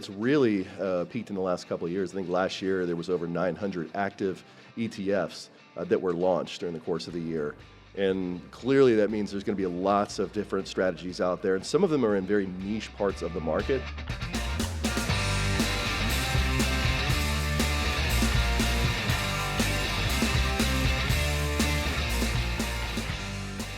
it's really peaked in the last couple of years. I think last year there was over 900 active ETFs that were launched during the course of the year. And clearly that means there's going to be lots of different strategies out there, and some of them are in very niche parts of the market.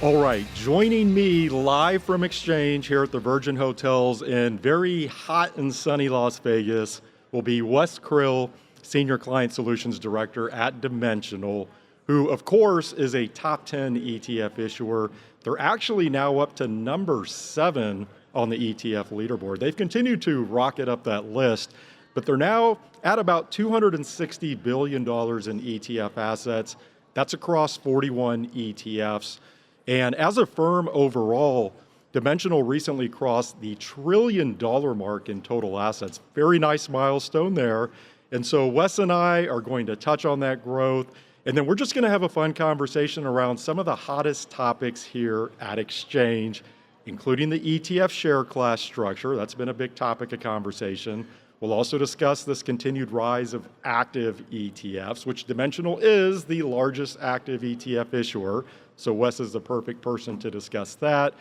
All right, joining me live from Exchange here at the Virgin Hotels in very hot and sunny Las Vegas will be Wes Crill, Senior Client Solutions Director at Dimensional, who of course is a top 10 ETF issuer. They're actually now up to number 7 on the ETF leaderboard. They've continued to rocket up that list, but they're now at about $260 billion in ETF assets. That's across 41 ETFs. And as a firm overall, Dimensional recently crossed the $1 trillion mark in total assets. Very nice milestone there. And so Wes and I are going to touch on that growth. And then we're just going to have a fun conversation around some of the hottest topics here at Exchange, including the ETF share class structure. That's been a big topic of conversation. We'll also discuss this continued rise of active ETFs, which Dimensional is the largest active ETF issuer. So Wes is the perfect person to discuss that.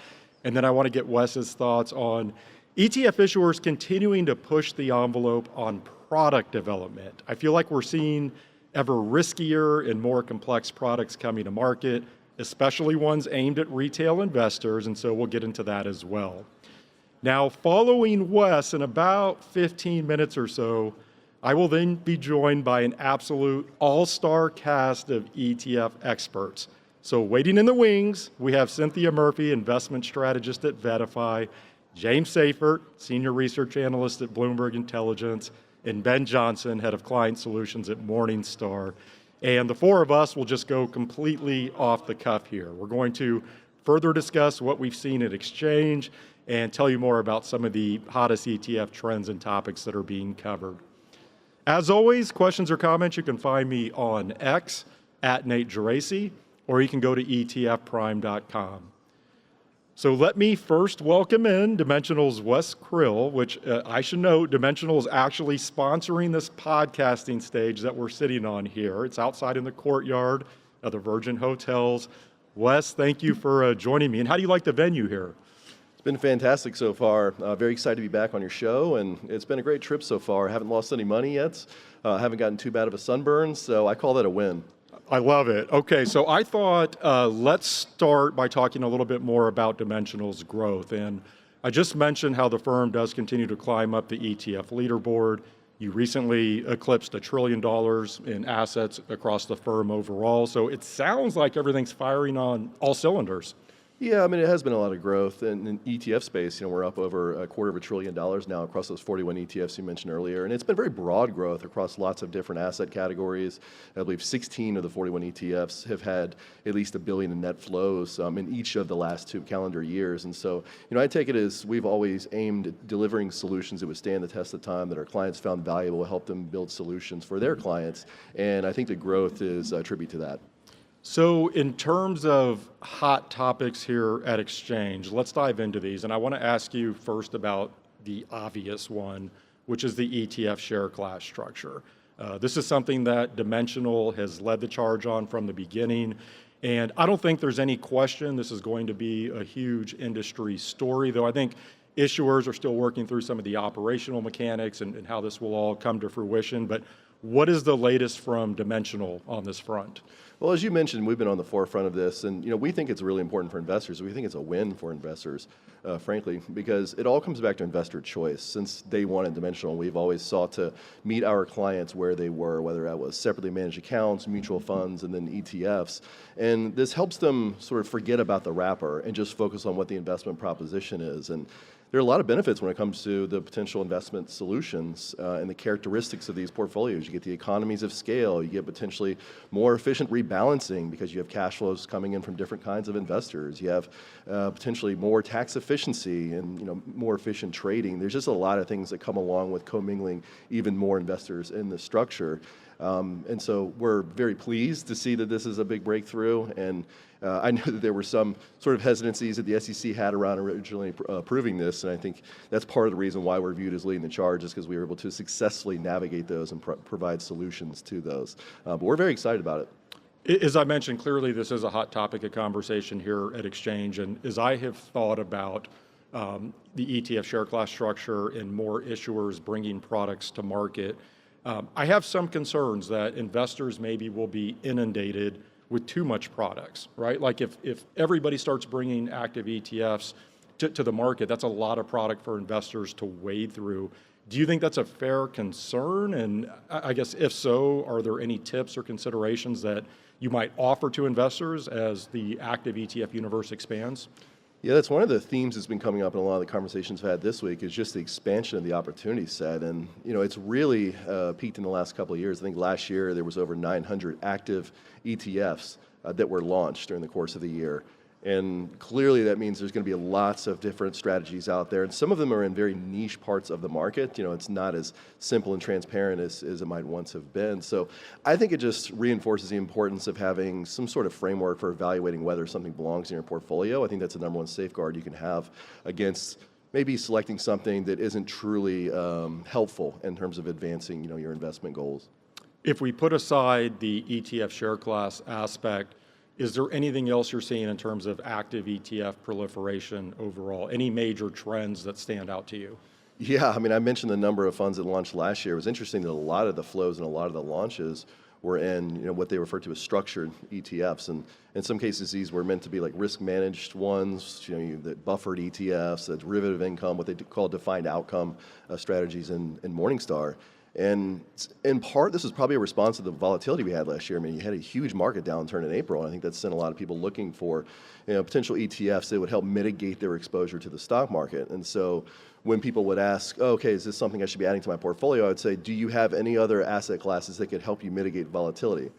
And then I want to get Wes's thoughts on ETF issuers continuing to push the envelope on product development. I feel like we're seeing ever riskier and more complex products coming to market, especially ones aimed at retail investors, and so we'll get into that as well. Now, following Wes in about 15 minutes or so, I will then be joined by an absolute all-star cast of ETF experts. So waiting in the wings, we have Cinthia Murphy, investment strategist at VettaFi, James Seyffart, senior research analyst at Bloomberg Intelligence, and Ben Johnson, head of client solutions at Morningstar. And the four of us will just go completely off the cuff here. We're going to further discuss what we've seen at Exchange and tell you more about some of the hottest ETF trends and topics that are being covered. As always, questions or comments, you can find me on X at Nate Geraci, or you can go to etfprime.com. So let me first welcome in Dimensional's Wes Crill, which I should note, Dimensional is actually sponsoring this podcasting stage that we're sitting on here. It's outside in the courtyard of the Virgin Hotels. Wes, thank you for joining me. And how do you like the venue here? It's been fantastic so far. Very excited to be back on your show, and it's been a great trip so far. Haven't lost any money yet. Haven't gotten too bad of a sunburn, so I call that a win. I love it. Okay, so I thought let's start by talking a little bit more about Dimensional's growth. And I just mentioned how the firm does continue to climb up the ETF leaderboard. You recently eclipsed $1 trillion in assets across the firm overall. So it sounds like everything's firing on all cylinders. Yeah, I mean, it has been a lot of growth. And in ETF space, we're up over $250 billion now across those 41 ETFs you mentioned earlier. And it's been very broad growth across lots of different asset categories. I believe 16 of the 41 ETFs have had at least $1 billion in net flows in each of the last 2 calendar years. And so, I take it as we've always aimed at delivering solutions that would stand the test of time, that our clients found valuable, help them build solutions for their clients. And I think the growth is a tribute to that. So in terms of hot topics here at Exchange, let's dive into these. And I want to ask you first about the obvious one, which is the ETF share class structure. This is something that Dimensional has led the charge on from the beginning. And I don't think there's any question this is going to be a huge industry story, though I think issuers are still working through some of the operational mechanics and how this will all come to fruition. But what is the latest from Dimensional on this front? Well, as you mentioned, we've been on the forefront of this, and we think it's really important for investors. We think it's a win for investors, frankly, because it all comes back to investor choice. Since day one at Dimensional, we've always sought to meet our clients where they were, whether that was separately managed accounts, mutual funds, and then ETFs. And this helps them sort of forget about the wrapper and just focus on what the investment proposition is. And there are a lot of benefits when it comes to the potential investment solutions and the characteristics of these portfolios. You get the economies of scale, you get potentially more efficient rebalancing because you have cash flows coming in from different kinds of investors. You have potentially more tax efficiency and more efficient trading. There's just a lot of things that come along with commingling even more investors in the structure. And so we're very pleased to see that this is a big breakthrough. And I know that there were some sort of hesitancies that the SEC had around originally approving this, and I think that's part of the reason why we're viewed as leading the charge, is because we were able to successfully navigate those and provide solutions to those. But we're very excited about it. As I mentioned, clearly this is a hot topic of conversation here at Exchange, and as I have thought about the ETF share class structure and more issuers bringing products to market, I have some concerns that investors maybe will be inundated with too much products, right? Like if everybody starts bringing active ETFs to the market, that's a lot of product for investors to wade through. Do you think that's a fair concern? And I guess if so, are there any tips or considerations that you might offer to investors as the active ETF universe expands? Yeah, that's one of the themes that's been coming up in a lot of the conversations I've had this week, is just the expansion of the opportunity set. And, it's really peaked in the last couple of years. I think last year there was over 900 active ETFs that were launched during the course of the year. And clearly that means there's going to be lots of different strategies out there. And some of them are in very niche parts of the market. It's not as simple and transparent as it might once have been. So I think it just reinforces the importance of having some sort of framework for evaluating whether something belongs in your portfolio. I think that's the number one safeguard you can have against maybe selecting something that isn't truly helpful in terms of advancing, your investment goals. If we put aside the ETF share class aspect, is there anything else you're seeing in terms of active ETF proliferation overall? Any major trends that stand out to you? Yeah, I mentioned the number of funds that launched last year. It was interesting that a lot of the flows and a lot of the launches were in, what they refer to as structured ETFs. And in some cases, these were meant to be like risk managed ones, the buffered ETFs, the derivative income, what they call defined outcome strategies in Morningstar. And in part, this is probably a response to the volatility we had last year. You had a huge market downturn in April, and I think that sent a lot of people looking for potential ETFs that would help mitigate their exposure to the stock market. And so when people would ask, okay, is this something I should be adding to my portfolio? I would say, do you have any other asset classes that could help you mitigate volatility?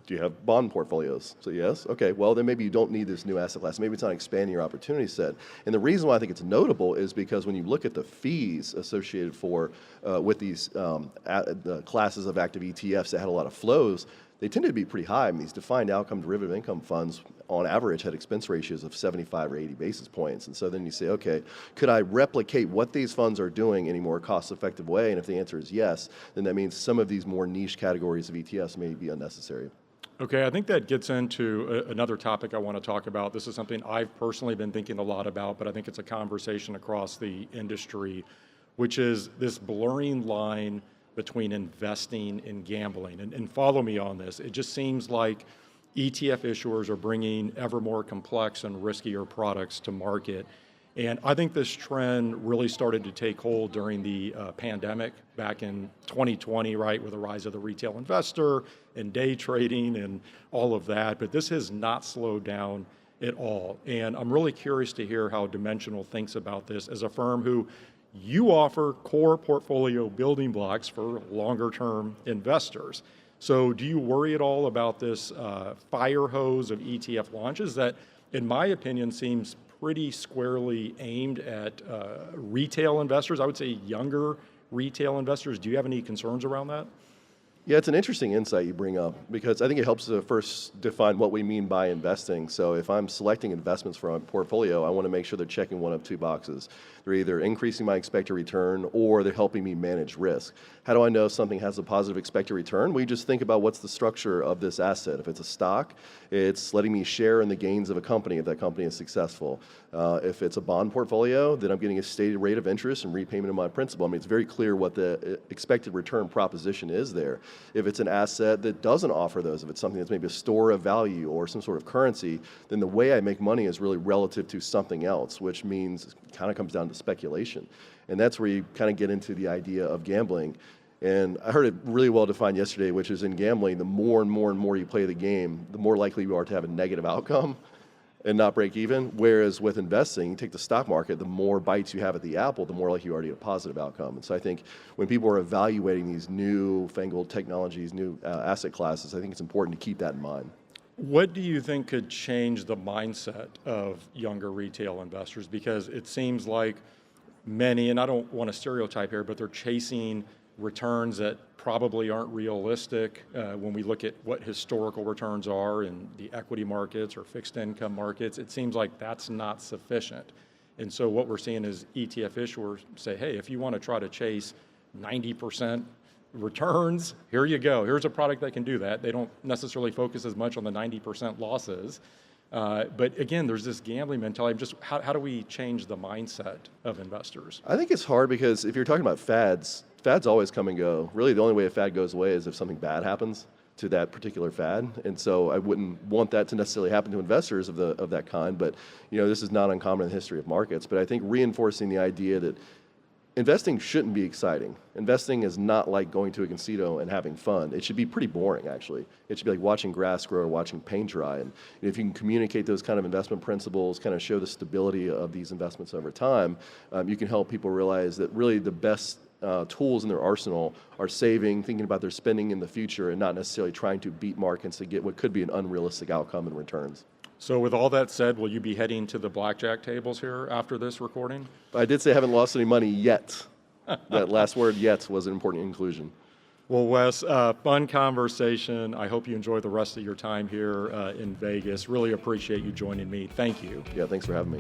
Do you have bond portfolios? So yes, okay, well then maybe you don't need this new asset class. Maybe it's not expanding your opportunity set. And the reason why I think it's notable is because when you look at the fees associated with these the classes of active ETFs that had a lot of flows, they tended to be pretty high. These defined outcome derivative income funds on average had expense ratios of 75 or 80 basis points. And so then you say, okay, could I replicate what these funds are doing in a more cost-effective way? And if the answer is yes, then that means some of these more niche categories of ETFs may be unnecessary. Okay, I think that gets into another topic I want to talk about. This is something I've personally been thinking a lot about, but I think it's a conversation across the industry, which is this blurring line between investing and gambling. And follow me on this. It just seems like ETF issuers are bringing ever more complex and riskier products to market. And I think this trend really started to take hold during the pandemic back in 2020, right, with the rise of the retail investor and day trading and all of that. But this has not slowed down at all. And I'm really curious to hear how Dimensional thinks about this as a firm who you offer core portfolio building blocks for longer term investors. So do you worry at all about this fire hose of ETF launches that, in my opinion, seems pretty squarely aimed at retail investors? I would say younger retail investors. Do you have any concerns around that? Yeah, it's an interesting insight you bring up, because I think it helps to first define what we mean by investing. So if I'm selecting investments for a portfolio, I want to make sure they're checking one of two boxes. They're either increasing my expected return or they're helping me manage risk. How do I know something has a positive expected return? We just think about what's the structure of this asset. If it's a stock, it's letting me share in the gains of a company if that company is successful. If it's a bond portfolio, then I'm getting a stated rate of interest and repayment of my principal. It's very clear what the expected return proposition is there. If it's an asset that doesn't offer those, if it's something that's maybe a store of value or some sort of currency, then the way I make money is really relative to something else, which means it kind of comes down to speculation. And that's where you kind of get into the idea of gambling. And I heard it really well defined yesterday, which is in gambling, the more and more and more you play the game, the more likely you are to have a negative outcome and not break even. Whereas with investing, you take the stock market, the more bites you have at the apple, the more likely you are to get a positive outcome. And so I think when people are evaluating these new fangled technologies, new asset classes, I think it's important to keep that in mind. What do you think could change the mindset of younger retail investors? Because it seems like many, and I don't want to stereotype here, but they're chasing returns that probably aren't realistic when we look at what historical returns are in the equity markets or fixed income markets. It seems like that's not sufficient. And so what we're seeing is ETF issuers say, hey, if you want to try to chase 90% returns, here you go. Here's a product that can do that. They don't necessarily focus as much on the 90% losses. But again, there's this gambling mentality. Just how do we change the mindset of investors? I think it's hard because if you're talking about fads always come and go. Really, the only way a fad goes away is if something bad happens to that particular fad. And so I wouldn't want that to necessarily happen to investors of that kind. But this is not uncommon in the history of markets. But I think reinforcing the idea that investing shouldn't be exciting. Investing is not like going to a casino and having fun. It should be pretty boring, actually. It should be like watching grass grow or watching paint dry. And if you can communicate those kind of investment principles, kind of show the stability of these investments over time, you can help people realize that really the best tools in their arsenal are saving, thinking about their spending in the future, and not necessarily trying to beat markets to get what could be an unrealistic outcome in returns. So with all that said, will you be heading to the blackjack tables here after this recording? I did say I haven't lost any money yet. That last word, yet, was an important inclusion. Well, Wes, fun conversation. I hope you enjoy the rest of your time here in Vegas. Really appreciate you joining me. Thank you. Yeah, thanks for having me.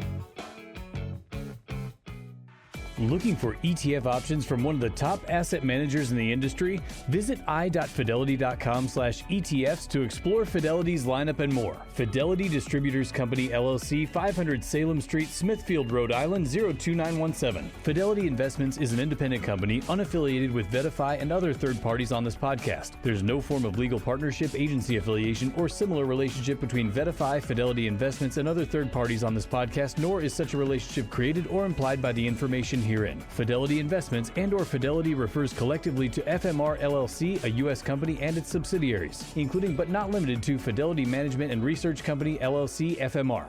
Looking for ETF options from one of the top asset managers in the industry? Visit i.fidelity.com/ETFs to explore Fidelity's lineup and more. Fidelity Distributors Company, LLC, 500 Salem Street, Smithfield, Rhode Island, 02917. Fidelity Investments is an independent company unaffiliated with VettaFi and other third parties on this podcast. There's no form of legal partnership, agency affiliation, or similar relationship between VettaFi, Fidelity Investments, and other third parties on this podcast, nor is such a relationship created or implied by the information herein. Fidelity Investments and/or Fidelity refers collectively to FMR LLC, a U.S. company, and its subsidiaries, including but not limited to Fidelity Management and Research Company LLC, FMR.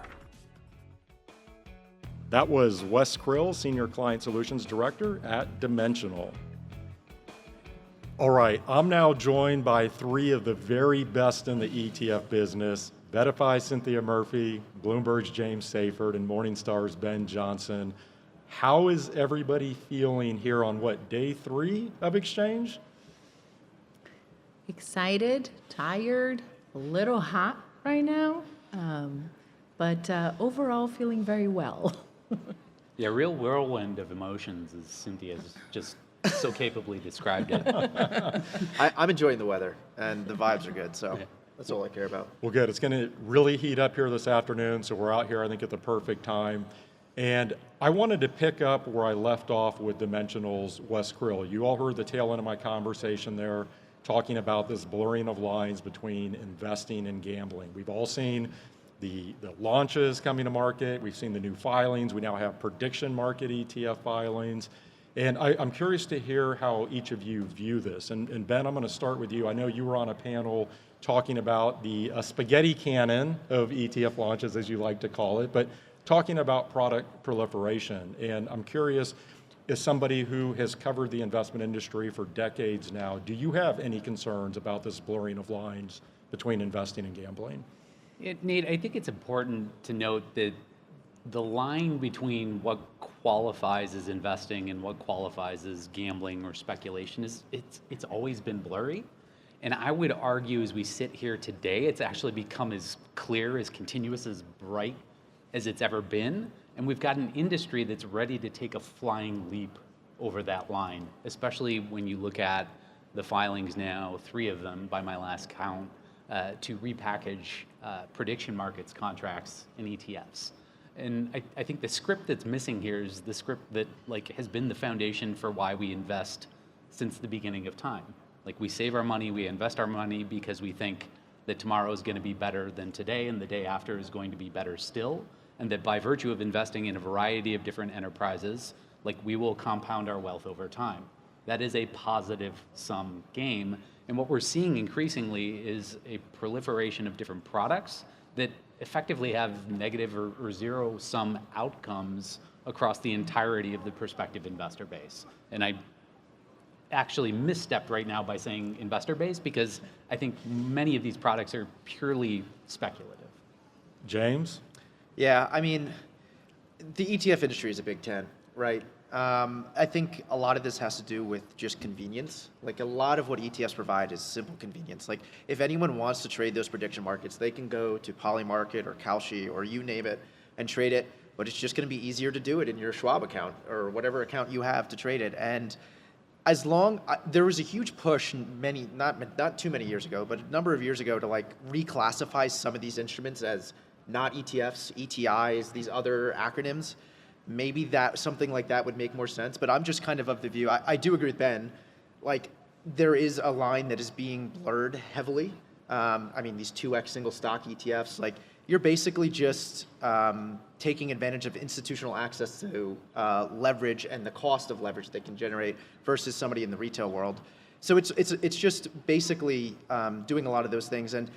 That was Wes Crill, Senior Client Solutions Director at Dimensional. All right, I'm now joined by three of the very best in the ETF business: VettaFi Cinthia Murphy, Bloomberg's James Seyffart, and Morningstar's Ben Johnson. How is everybody feeling here on day 3 of exchange? Excited, tired, a little hot right now, but overall feeling very well. Yeah, real whirlwind of emotions, as Cinthia has just so capably described it. I'm enjoying the weather, and the vibes are good, so that's all I care about. Well, good. It's going to really heat up here this afternoon, so we're out here, I think, at the perfect time. And I wanted to pick up where I left off with Dimensional's Wes Crill. You all heard the tail end of my conversation there, talking about this blurring of lines between investing and gambling. We've all seen the launches coming to market. We've seen the new filings. We now have prediction market ETF filings. And I'm curious to hear how each of you view this. And Ben, I'm going to start with you. I know you were on a panel talking about the spaghetti cannon of ETF launches, as you like to call it, but talking about product proliferation. And I'm curious, as somebody who has covered the investment industry for decades now, do you have any concerns about this blurring of lines between investing and gambling? Nate, I think it's important to note that the line between what qualifies as investing and what qualifies as gambling or speculation it's always been blurry. And I would argue as we sit here today, it's actually become as clear, as continuous, as bright as it's ever been. And we've got an industry that's ready to take a flying leap over that line, especially when you look at the filings now, 3 of them by my last count, to repackage prediction markets contracts and ETFs. And I think the script that's missing here is the script that has been the foundation for why we invest since the beginning of time. We save our money, we invest our money because we think that tomorrow is going to be better than today and the day after is going to be better still. And that by virtue of investing in a variety of different enterprises, we will compound our wealth over time. That is a positive sum game. And what we're seeing increasingly is a proliferation of different products that effectively have negative or zero sum outcomes across the entirety of the prospective investor base. And I actually misstepped right now by saying investor base because I think many of these products are purely speculative. James? Yeah, I mean, the ETF industry is a Big Ten, right? I think a lot of this has to do with just convenience. Like a lot of what ETFs provide is simple convenience. Like if anyone wants to trade those prediction markets, they can go to Polymarket or Kalshi or you name it and trade it, but it's just going to be easier to do it in your Schwab account or whatever account you have to trade it. And as long, there was a huge push not too many years ago, but a number of years ago to like reclassify some of these instruments as not ETFs, ETIs, these other acronyms. Maybe that something like that would make more sense, but I'm just kind of the view. I do agree with Ben. Like there is a line that is being blurred heavily. I mean, these 2x single stock ETFs, like you're basically just taking advantage of institutional access to leverage and the cost of leverage they can generate versus somebody in the retail world. So it's just basically doing a lot of those things, and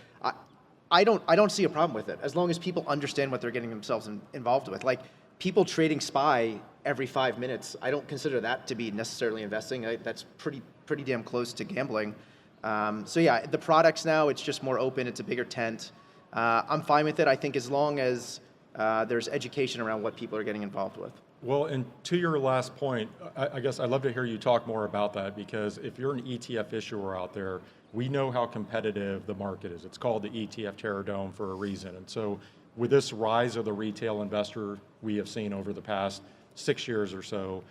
I don't see a problem with it as long as people understand what they're getting themselves involved with. Like people trading SPY every 5 minutes, I don't consider that to be necessarily investing. That's pretty damn close to gambling. So yeah, the products now, it's just more open. It's a bigger tent. I'm fine with it. I think as long as there's education around what people are getting involved with. Well, and to your last point, I guess I'd love to hear you talk more about that, because if you're an ETF issuer out there, we know how competitive the market is. It's called the ETF Terror Dome for a reason. And so with this rise of the retail investor we have seen over the past 6 years or so,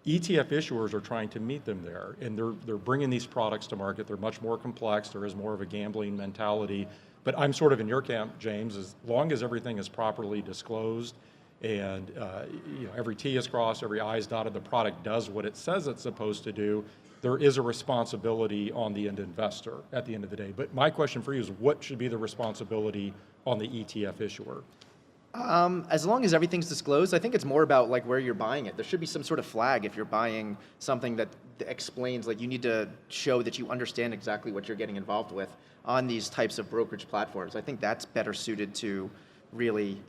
ETF issuers are trying to meet them there, and they're bringing these products to market. They're much more complex. There is more of a gambling mentality. But I'm sort of in your camp, James. As long as everything is properly disclosed and every T is crossed, every I is dotted, the product does what it says it's supposed to do, there is a responsibility on the end investor at the end of the day. But my question for you is, what should be the responsibility on the ETF issuer? As long as everything's disclosed, I think it's more about like where you're buying it. There should be some sort of flag if you're buying something that explains, like you need to show that you understand exactly what you're getting involved with on these types of brokerage platforms. I think that's better suited to really,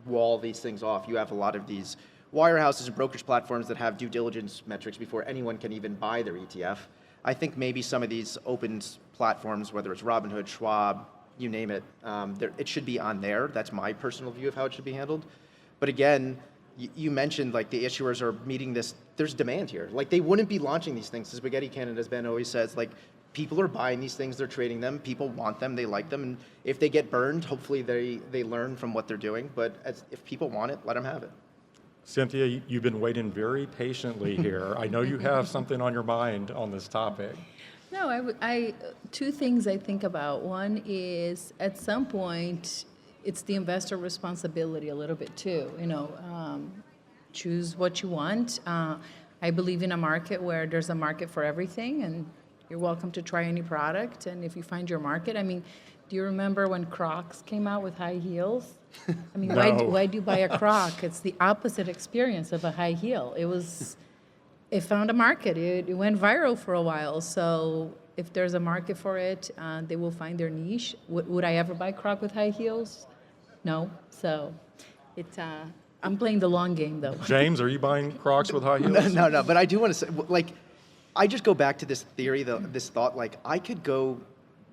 wall these things off. You have a lot of these wirehouses and brokerage platforms that have due diligence metrics before anyone can even buy their ETF. I think maybe some of these open platforms, whether it's Robinhood, Schwab, you name it, it should be on there. That's my personal view of how it should be handled. But again, you mentioned like the issuers are meeting this, there's demand here. Like they wouldn't be launching these things to spaghetti cannon, as Ben always says. Like people are buying these things, they're trading them, people want them, they like them, and if they get burned, hopefully they learn from what they're doing. But if people want it, let them have it. Cinthia, you've been waiting very patiently here. I know you have something on your mind on this topic. No, two things I think about. One is at some point, it's the investor responsibility a little bit too. Choose what you want. I believe in a market where there's a market for everything, and you're welcome to try any product. And if you find your market, do you remember when Crocs came out with high heels? No. Why do you buy a Croc? It's the opposite experience of a high heel. It found a market. It went viral for a while. So if there's a market for it, they will find their niche. Would I ever buy Croc with high heels? No. So I'm playing the long game, though. James, are you buying Crocs with high heels? No. But I do want to say, I just go back to this theory, this thought, I could go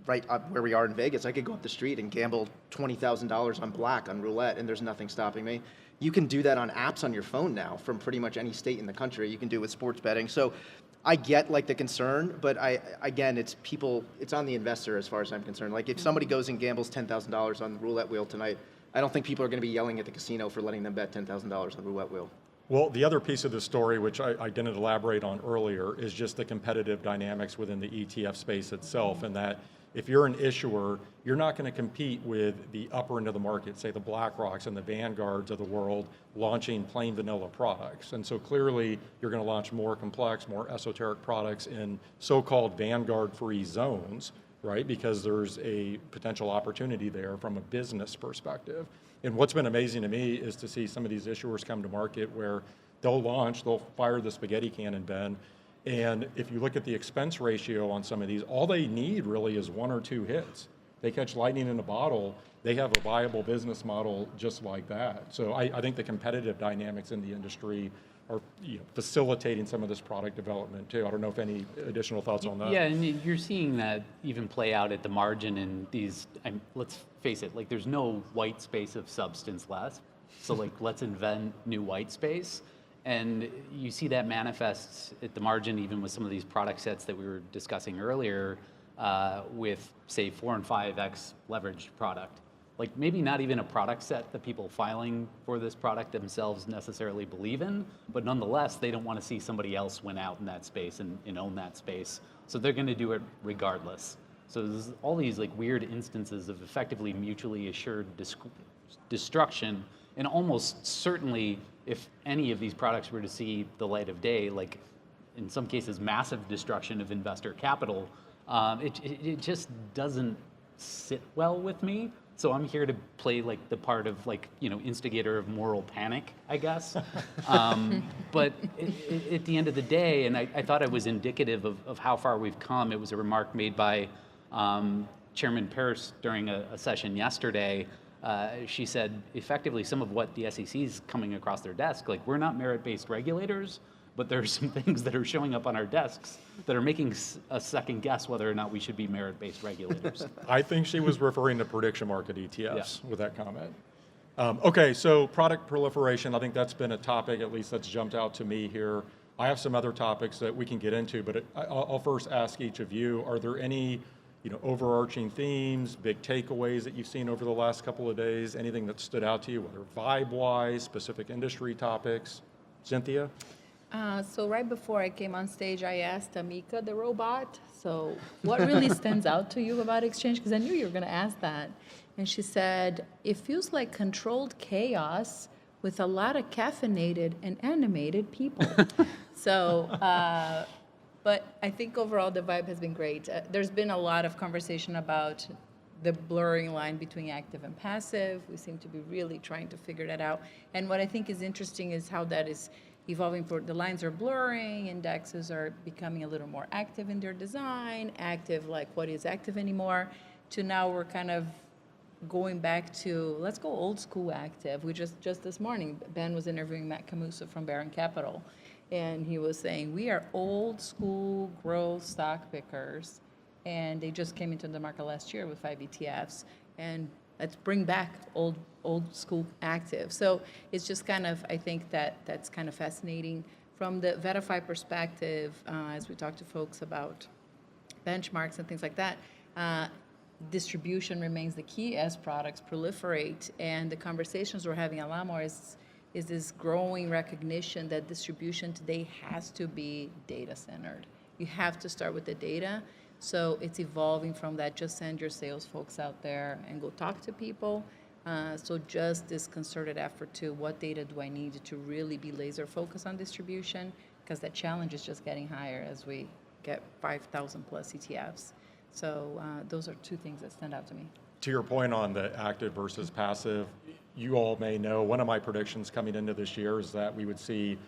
right up where we are in Vegas. I could go up the street and gamble $20,000 on black on roulette, and there's nothing stopping me. You can do that on apps on your phone now from pretty much any state in the country. You can do it with sports betting. So I get the concern, but it's on the investor as far as I'm concerned. Like if somebody goes and gambles $10,000 on the roulette wheel tonight, I don't think people are going to be yelling at the casino for letting them bet $10,000 on the roulette wheel. Well, the other piece of the story, which I didn't elaborate on earlier, is just the competitive dynamics within the ETF space itself, and that if you're an issuer, you're not going to compete with the upper end of the market, say the BlackRocks and the Vanguards of the world launching plain vanilla products. And so clearly you're going to launch more complex, more esoteric products in so-called Vanguard-free zones, right? Because there's a potential opportunity there from a business perspective. And what's been amazing to me is to see some of these issuers come to market where they'll fire the spaghetti cannon, Ben, and if you look at the expense ratio on some of these, all they need really is one or two hits. They catch lightning in a bottle, they have a viable business model just like that. So I think the competitive dynamics in the industry are facilitating some of this product development too. I don't know if any additional thoughts on that. Yeah, and you're seeing that even play out at the margin in these, let's face it, there's no white space of substance left. So let's invent new white space. And you see that manifest at the margin, even with some of these product sets that we were discussing earlier, with say 4 and 5x leveraged product. Like maybe not even a product set that people filing for this product themselves necessarily believe in, but nonetheless, they don't want to see somebody else win out in that space and own that space. So they're going to do it regardless. So there's all these like weird instances of effectively mutually assured destruction, and almost certainly if any of these products were to see the light of day, like in some cases massive destruction of investor capital, it just doesn't sit well with me. So I'm here to play like the part of like, you know, instigator of moral panic, I guess. But at the end of the day, and I thought it was indicative of how far we've come. It was a remark made by Chairman Pierce during a session yesterday. She said, effectively, some of what the SEC is coming across their desk, like we're not merit-based regulators, but there are some things that are showing up on our desks that are making us second guess whether or not we should be merit-based regulators. I think she was referring to prediction market ETFs with that comment. Okay, so product proliferation, I think that's been a topic, at least that's jumped out to me here. I have some other topics that we can get into, but I'll first ask each of you, are there any overarching themes, big takeaways that you've seen over the last couple of days, anything that stood out to you, whether vibe-wise, specific industry topics? Cinthia? So right before I came on stage, I asked Amika, the robot, so what really stands out to you about exchange? Because I knew you were going to ask that. And she said, it feels like controlled chaos with a lot of caffeinated and animated people. So, but I think overall the vibe has been great. There's been a lot of conversation about the blurring line between active and passive. We seem to be really trying to figure that out. And what I think is interesting is how that is evolving. The lines are blurring, indexes are becoming a little more active in their design, active, like what is active anymore, to now we're kind of going back to, let's go old school active. We just this morning, Ben was interviewing Matt Camusa from Barron Capital, and he was saying, we are old school growth stock pickers, and they just came into the market last year with 5 ETFs, and let's bring back old school active. So it's just kind of, I think that's kind of fascinating. From the VettaFi perspective, as we talk to folks about benchmarks and things like that, distribution remains the key as products proliferate. And the conversations we're having a lot more is this growing recognition that distribution today has to be data-centered. You have to start with the data. So it's evolving from that, just send your sales folks out there and go talk to people. So just this concerted effort to what data do I need to really be laser focused on distribution, because that challenge is just getting higher as we get 5,000 plus ETFs. So those are two things that stand out to me. To your point on the active versus passive, you all may know one of my predictions coming into this year is that we would see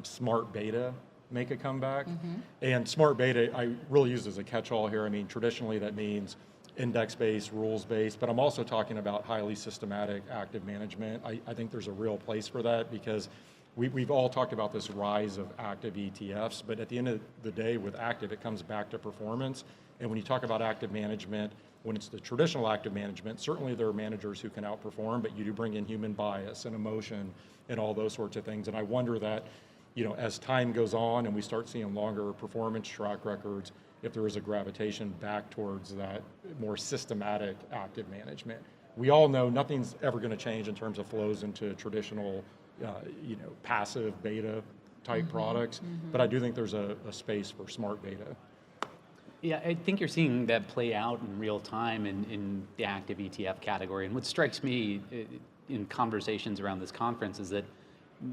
smart beta make a comeback. Mm-hmm. And smart beta, I really use as a catch-all here. I mean, traditionally that means index-based, rules-based, but I'm also talking about highly systematic active management. I think there's a real place for that because we've all talked about this rise of active ETFs, but at the end of the day with active, it comes back to performance. And when you talk about active management, when it's the traditional active management, certainly there are managers who can outperform, but you do bring in human bias and emotion and all those sorts of things. And I wonder that, as time goes on and we start seeing longer performance track records, if there is a gravitation back towards that more systematic active management. We all know nothing's ever going to change in terms of flows into traditional, passive beta type products, but I do think there's a space for smart beta. Yeah, I think you're seeing that play out in real time in the active ETF category. And what strikes me in conversations around this conference is that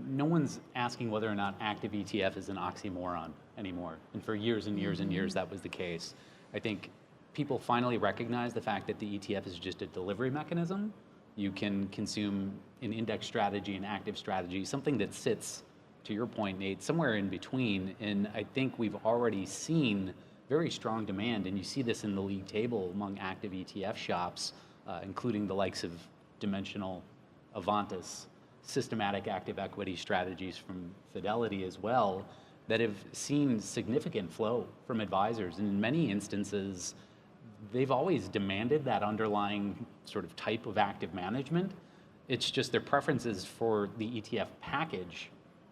no one's asking whether or not active ETF is an oxymoron anymore. And for years and years and years, that was the case. I think people finally recognize the fact that the ETF is just a delivery mechanism. You can consume an index strategy, an active strategy, something that sits, to your point, Nate, somewhere in between. And I think we've already seen very strong demand, and you see this in the league table among active ETF shops, including the likes of Dimensional, Avantis, systematic active equity strategies from Fidelity as well, that have seen significant flow from advisors. And in many instances, they've always demanded that underlying sort of type of active management. It's just their preferences for the ETF package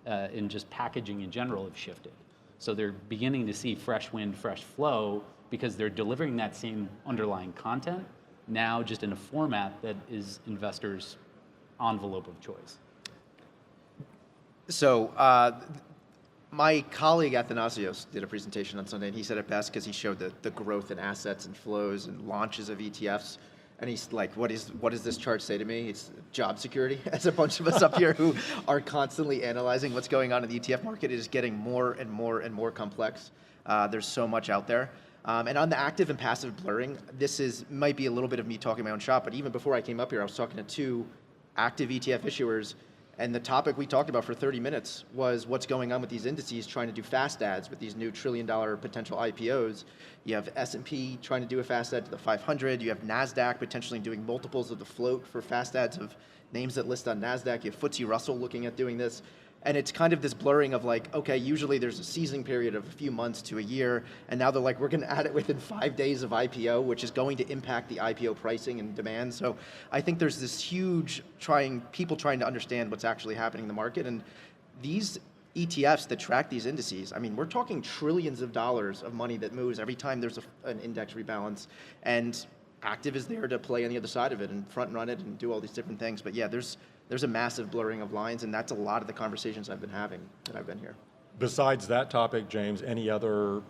and just packaging in general have shifted. So they're beginning to see fresh wind, fresh flow, because they're delivering that same underlying content, now just in a format that is investors' envelope of choice. So my colleague Athanasios did a presentation on Sunday, and he said it best because he showed the growth in assets and flows and launches of ETFs. And he's like, what does this chart say to me? It's job security. As a bunch of us up here who are constantly analyzing what's going on in the ETF market, it is getting more and more and more complex. There's so much out there. And on the active and passive blurring, might be a little bit of me talking my own shop, but even before I came up here, I was talking to 2 active ETF issuers, and the topic we talked about for 30 minutes was what's going on with these indices trying to do fast ads with these new $1 trillion potential IPOs. You have S&P trying to do a fast ad to the 500. You have NASDAQ potentially doing multiples of the float for fast ads of names that list on NASDAQ. You have FTSE Russell looking at doing this. And it's kind of this blurring of like, okay, usually there's a seasoning period of a few months to a year, and now they're like, we're going to add it within 5 days of IPO, which is going to impact the IPO pricing and demand. So I think there's this huge people trying to understand what's actually happening in the market. And these ETFs that track these indices, I mean, we're talking trillions of dollars of money that moves every time there's an index rebalance. And active is there to play on the other side of it and front run it and do all these different things. But yeah, there's a massive blurring of lines, and that's a lot of the conversations I've been having that I've been here. Besides that topic, James, any other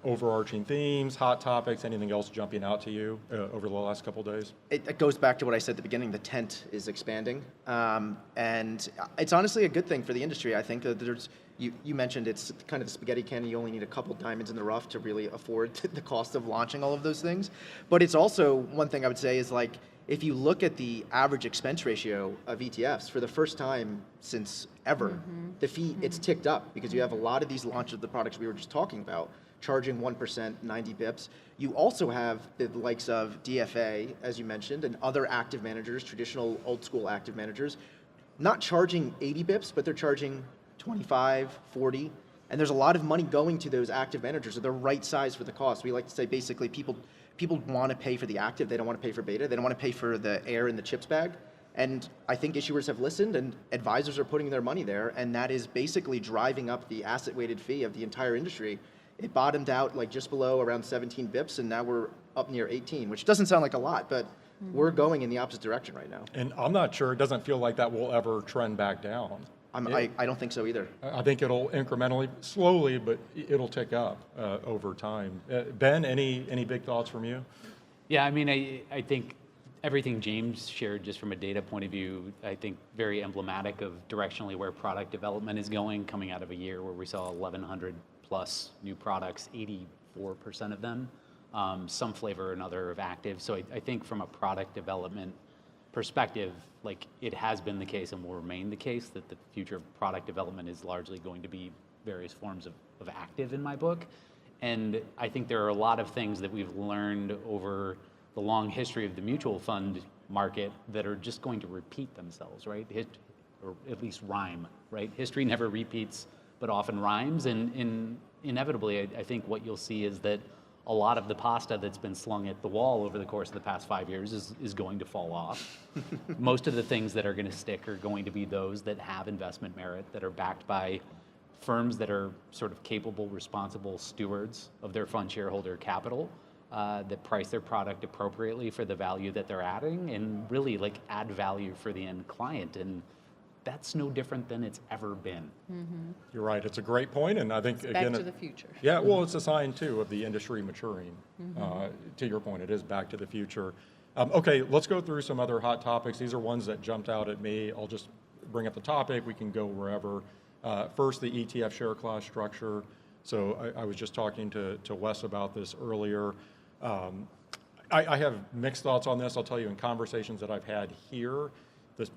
overarching themes, hot topics, anything else jumping out to you over the last couple of days? It goes back to what I said at the beginning. The tent is expanding, and it's honestly a good thing for the industry. I think that you mentioned it's kind of the spaghetti can. You only need a couple diamonds in the rough to really afford the cost of launching all of those things. But it's also, one thing I would say is like, if you look at the average expense ratio of ETFs for the first time since ever, the fee, it's ticked up because you have a lot of these launches of the products we were just talking about, charging 1%, 90 bips. You also have the likes of DFA, as you mentioned, and other active managers, traditional old school active managers, not charging 80 bips, but they're charging 25, 40. And there's a lot of money going to those active managers. So they're right size for the cost. We like to say basically people want to pay for the active. They don't want to pay for beta. They don't want to pay for the air in the chips bag. And I think issuers have listened, and advisors are putting their money there, and that is basically driving up the asset-weighted fee of the entire industry. It bottomed out like just below around 17 bips, and now we're up near 18, which doesn't sound like a lot, but we're going in the opposite direction right now. And I'm not sure, it doesn't feel like that will ever trend back down. I don't think so either. I think it'll incrementally, slowly, but it'll tick up over time. Ben, any big thoughts from you? Yeah, I mean, I think everything James shared, just from a data point of view, I think very emblematic of directionally where product development is going, coming out of a year where we saw 1,100 plus new products, 84% of them, some flavor or another of active. So I think from a product development perspective, like it has been the case and will remain the case that the future of product development is largely going to be various forms of active in my book. And I think there are a lot of things that we've learned over the long history of the mutual fund market that are just going to repeat themselves, right? Or at least rhyme, right? History never repeats, but often rhymes. And inevitably, I think what you'll see is that a lot of the pasta that's been slung at the wall over the course of the past 5 years is going to fall off. Most of the things that are going to stick are going to be those that have investment merit, that are backed by firms that are sort of capable, responsible stewards of their fund shareholder capital, that price their product appropriately for the value that they're adding, and really like add value for the end client. And that's no different than it's ever been. Mm-hmm. You're right. It's a great point, and I think It's again, back to the future. Yeah, well, it's a sign too of the industry maturing. To your point, it is back to the future. Okay, let's go through some other hot topics. These are ones that jumped out at me. I'll just bring up the topic. We can go wherever. First, the ETF share class structure. So I was just talking to Wes about this earlier. I have mixed thoughts on this. I'll tell you, in conversations that I've had here,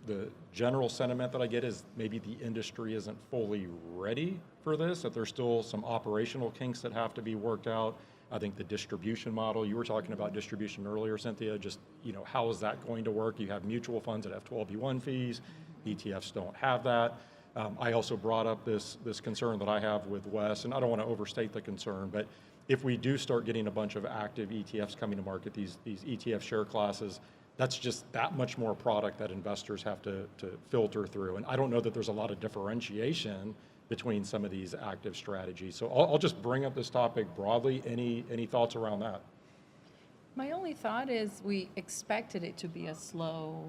the general sentiment that I get is maybe the industry isn't fully ready for this, that there's still some operational kinks that have to be worked out. I think the distribution model, you were talking about distribution earlier, Cinthia, just, how is that going to work? You have mutual funds that have 12B1 fees, ETFs don't have that. I also brought up this concern that I have with Wes, and I don't want to overstate the concern, but if we do start getting a bunch of active ETFs coming to market, these ETF share classes, that's just that much more product that investors have to filter through. And I don't know that there's a lot of differentiation between some of these active strategies. So I'll just bring up this topic broadly. Any thoughts around that? My only thought is we expected it to be a slow,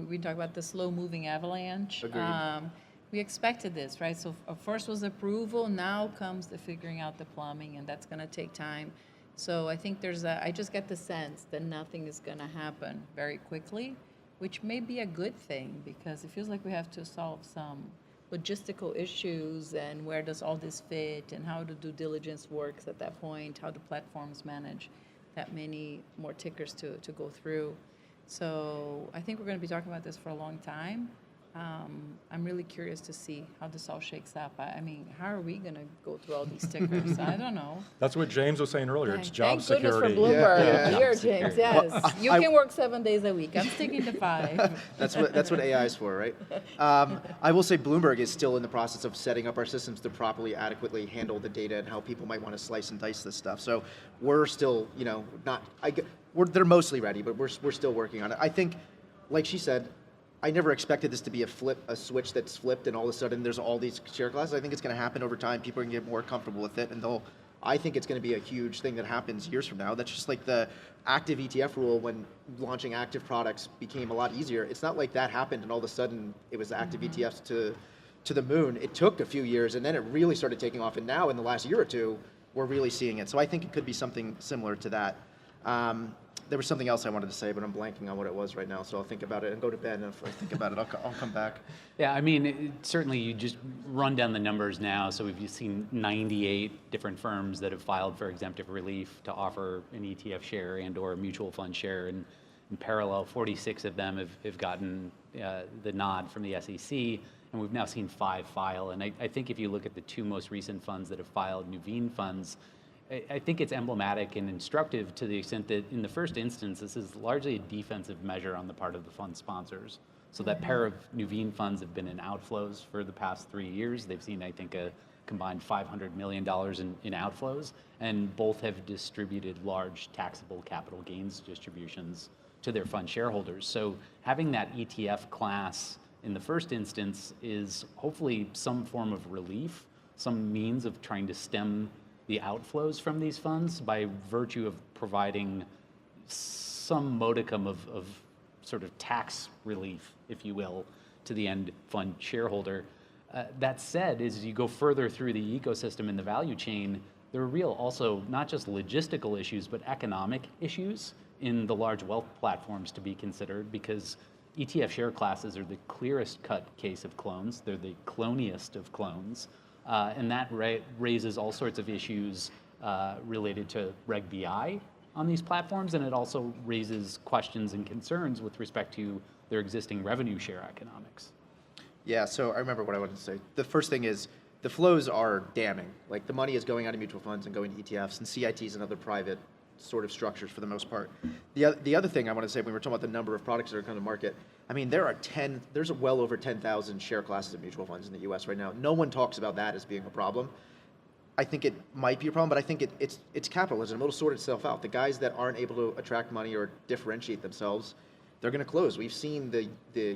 we talk about the slow moving avalanche. Agreed. We expected this, right? So first was approval, now comes the figuring out the plumbing, and that's gonna take time. So I think I just get the sense that nothing is gonna happen very quickly, which may be a good thing because it feels like we have to solve some logistical issues and where does all this fit and how the due diligence works at that point, how the platforms manage that many more tickers to go through. So I think we're going to be talking about this for a long time. I'm really curious to see how this all shakes up. I mean, how are we going to go through all these tickers? I don't know. That's what James was saying earlier. It's job Thank goodness security. for Bloomberg. Yeah. Here, Job James, security. yes. You can work 7 days a week. I'm sticking to 5. That's what AI is for, right? I will say Bloomberg is still in the process of setting up our systems to properly, adequately handle the data and how people might want to slice and dice this stuff. So we're still, they're mostly ready, but we're still working on it. I think, like she said, I never expected this to be a switch that's flipped and all of a sudden there's all these share classes. I think it's going to happen over time. People are going to get more comfortable with it, and I think it's going to be a huge thing that happens years from now. That's just like the active ETF rule when launching active products became a lot easier. It's not like that happened and all of a sudden it was active ETFs to the moon. It took a few years and then it really started taking off, and now in the last year or two, we're really seeing it. So I think it could be something similar to that. There was something else I wanted to say, but I'm blanking on what it was right now, so I'll think about it and go to bed, and if I think about it, I'll come back. Yeah, I mean, certainly you just run down the numbers now. So we've seen 98 different firms that have filed for exemptive relief to offer an ETF share and or a mutual fund share. And in parallel, 46 of them have gotten the nod from the SEC. And we've now seen 5 file. And I think if you look at the 2 most recent funds that have filed, Nuveen funds, I think it's emblematic and instructive to the extent that in the first instance, this is largely a defensive measure on the part of the fund sponsors. So that pair of Nuveen funds have been in outflows for the past 3 years. They've seen, I think, a combined $500 million in outflows, and both have distributed large taxable capital gains distributions to their fund shareholders. So having that ETF class in the first instance is hopefully some form of relief, some means of trying to stem the outflows from these funds by virtue of providing some modicum of sort of tax relief, if you will, to the end fund shareholder. That said, as you go further through the ecosystem and the value chain, there are real also not just logistical issues, but economic issues in the large wealth platforms to be considered, because ETF share classes are the clearest cut case of clones. They're the cloniest of clones. And that raises all sorts of issues related to Reg BI on these platforms, and it also raises questions and concerns with respect to their existing revenue share economics. Yeah, so I remember what I wanted to say. The first thing is the flows are damning. Like the money is going out of mutual funds and going to ETFs and CITs and other private sort of structures for the most part. The other thing I want to say when we're talking about the number of products that are coming to market, I mean, there's well over 10,000 share classes of mutual funds in the US right now. No one talks about that as being a problem. I think it might be a problem, but I think it's capitalism. It'll sort itself out. The guys that aren't able to attract money or differentiate themselves, they're going to close. We've seen the